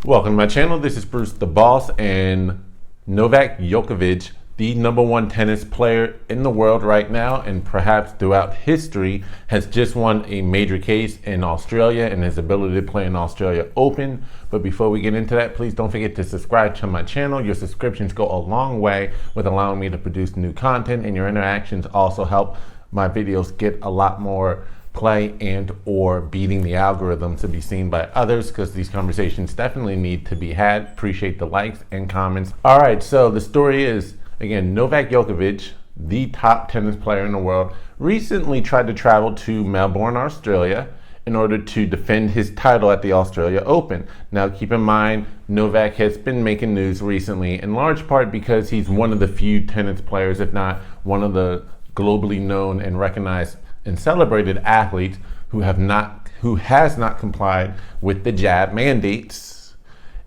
Welcome to my channel. This is Bruce the Boss, and Novak Djokovic, the #1 tennis player in the world right now and perhaps throughout history, has just won a major case in Australia and his ability to play in Australia Open. But before we get into that, please don't forget to subscribe to my channel. Your subscriptions go a long way with allowing me to produce new content, and your interactions also help my videos get a lot more play and or beating the algorithm to be seen by others, because these conversations definitely need to be had. Appreciate the likes and comments. All right, so the story is, again, Novak Djokovic, the top tennis player in the world, recently tried to travel to Melbourne, Australia in order to defend his title at the Australia Open. Now, keep in mind, Novak has been making news recently in large part because he's one of the few tennis players, if not one of the globally known and recognized and celebrated athletes who has not complied with the jab mandates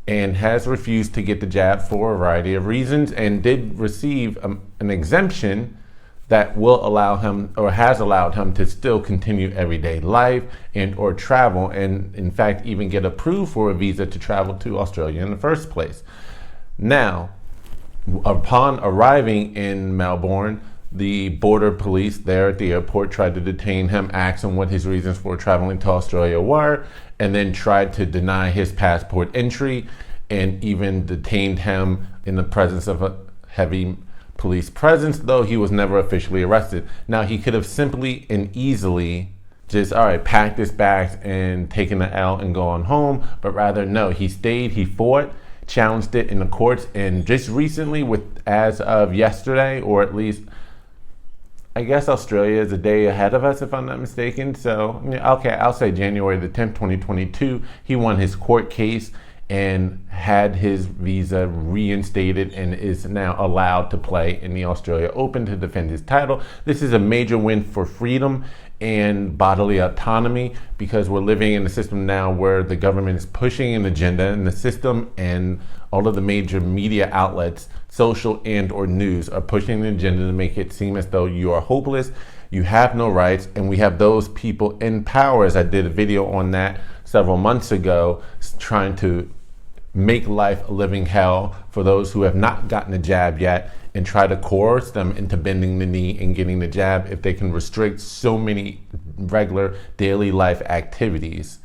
and has refused to get the jab for a variety of reasons, and did receive an exemption that will allow him, or has allowed him, to still continue everyday life and or travel, and in fact even get approved for a visa to travel to Australia in the first place. Now, upon arriving in Melbourne, the border police there at the airport tried to detain him, asked him what his reasons for traveling to Australia were, and then tried to deny his passport entry, and even detained him in the presence of a heavy police presence, though he was never officially arrested. Now, he could have simply and easily just, all right, packed his bags and taken the L and gone home, but rather, no, he stayed, he fought, challenged it in the courts, and just recently, as of yesterday, or at least I guess Australia is a day ahead of us, if I'm not mistaken. So, okay, I'll say January the 10th, 2022, he won his court case and had his visa reinstated and is now allowed to play in the Australia Open to defend his title. This is a major win for freedom and bodily autonomy, because we're living in a system now where the government is pushing an agenda in the system, and all of the major media outlets, social and or news, are pushing an agenda to make it seem as though you are hopeless, you have no rights, and we have those people in power, as I did a video on that several months ago, trying to make life a living hell for those who have not gotten a jab yet, and try to coerce them into bending the knee and getting the jab if they can restrict so many regular daily life activities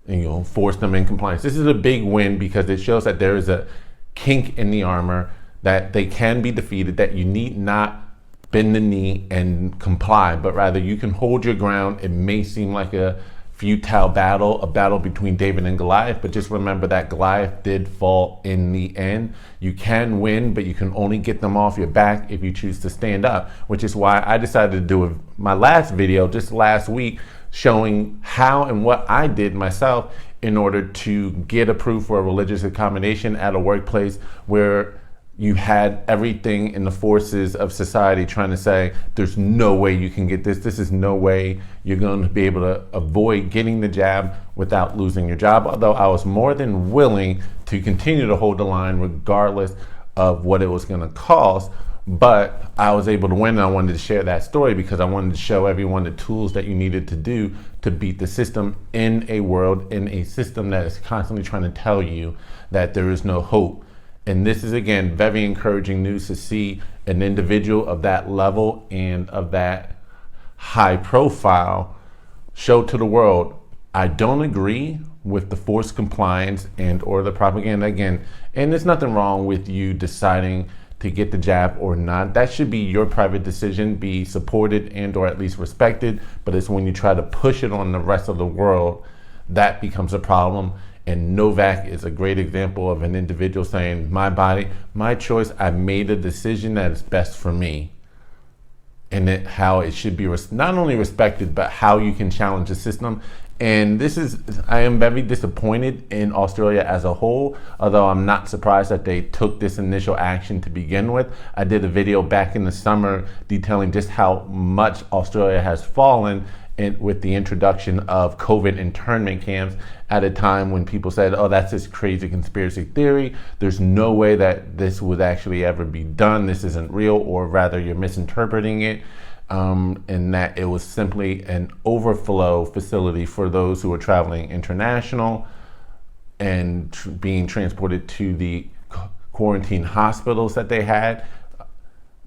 and force them in compliance. This is a big win because it shows that there is a kink in the armor, that they can be defeated, that you need not bend the knee and comply, but rather you can hold your ground. It may seem like a futile battle, a battle between David and Goliath, but just remember that Goliath did fall in the end. You can win, but you can only get them off your back if you choose to stand up, which is why I decided to do my last video just last week, showing how and what I did myself in order to get approved for a religious accommodation at a workplace where you had everything in the forces of society trying to say, there's no way you can get this. This is no way you're going to be able to avoid getting the jab without losing your job. Although I was more than willing to continue to hold the line regardless of what it was going to cost. But I was able to win, and I wanted to share that story because I wanted to show everyone the tools that you needed to do to beat the system in a system that is constantly trying to tell you that there is no hope. And this is, again, very encouraging news to see an individual of that level and of that high profile show to the world, I don't agree with the forced compliance and or the propaganda. Again, and there's nothing wrong with you deciding to get the jab or not. That should be your private decision, be supported and or at least respected. But it's when you try to push it on the rest of the world that becomes a problem. And Novak is a great example of an individual saying, my body, my choice, I made a decision that is best for me. And how it should be not only respected, but how you can challenge the system. And I am very disappointed in Australia as a whole, although I'm not surprised that they took this initial action to begin with. I did a video back in the summer detailing just how much Australia has fallen with the introduction of COVID internment camps at a time when people said, oh, that's this crazy conspiracy theory. There's no way that this would actually ever be done. This isn't real, or rather you're misinterpreting it. And that it was simply an overflow facility for those who were traveling international. and being transported to the quarantine hospitals that they had,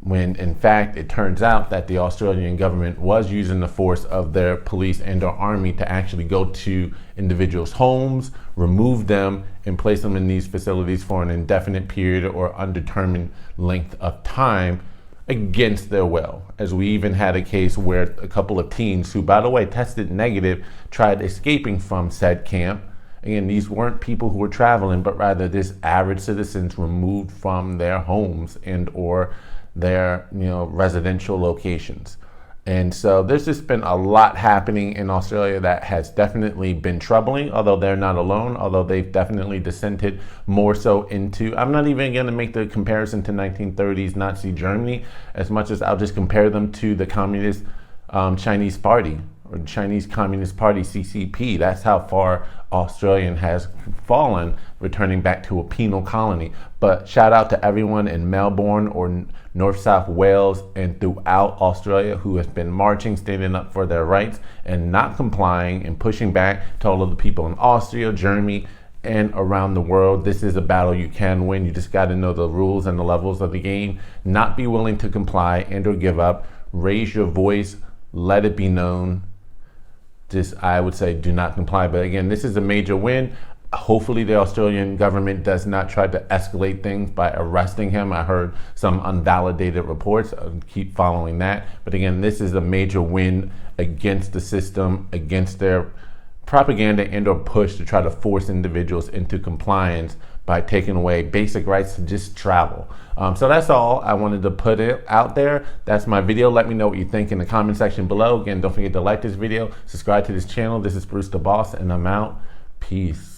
when in fact it turns out that the Australian government was using the force of their police and their army to actually go to individuals' homes, remove them, and place them in these facilities for an indefinite period or undetermined length of time against their will. As we even had a case where a couple of teens, who by the way tested negative, tried escaping from said camp. Again, these weren't people who were traveling, but rather just average citizens removed from their homes and or their residential locations. And so there's just been a lot happening in Australia that has definitely been troubling, although they're not alone, although they've definitely dissented more so into, I'm not even going to make the comparison to 1930s Nazi Germany as much as I'll just compare them to the Communist Chinese Party or Chinese Communist Party, CCP. That's how far Australia has fallen, returning back to a penal colony. But shout out to everyone in Melbourne or North South Wales and throughout Australia who has been marching, standing up for their rights and not complying and pushing back to all of the people in Austria, Germany, and around the world. This is a battle you can win. You just got to know the rules and the levels of the game, not be willing to comply and or give up. Raise your voice, let it be known. Just, I would say, do not comply. But again, this is a major win. Hopefully the Australian government does not try to escalate things by arresting him. I heard some unvalidated reports. I'll keep following that. But again, this is a major win against the system, against their propaganda and or push to try to force individuals into compliance by taking away basic rights to just travel. So that's all I wanted to put it out there. That's my video. Let me know what you think in the comment section below. Again, don't forget to like this video, subscribe to this channel. This is Bruce the Boss, and I'm out. Peace.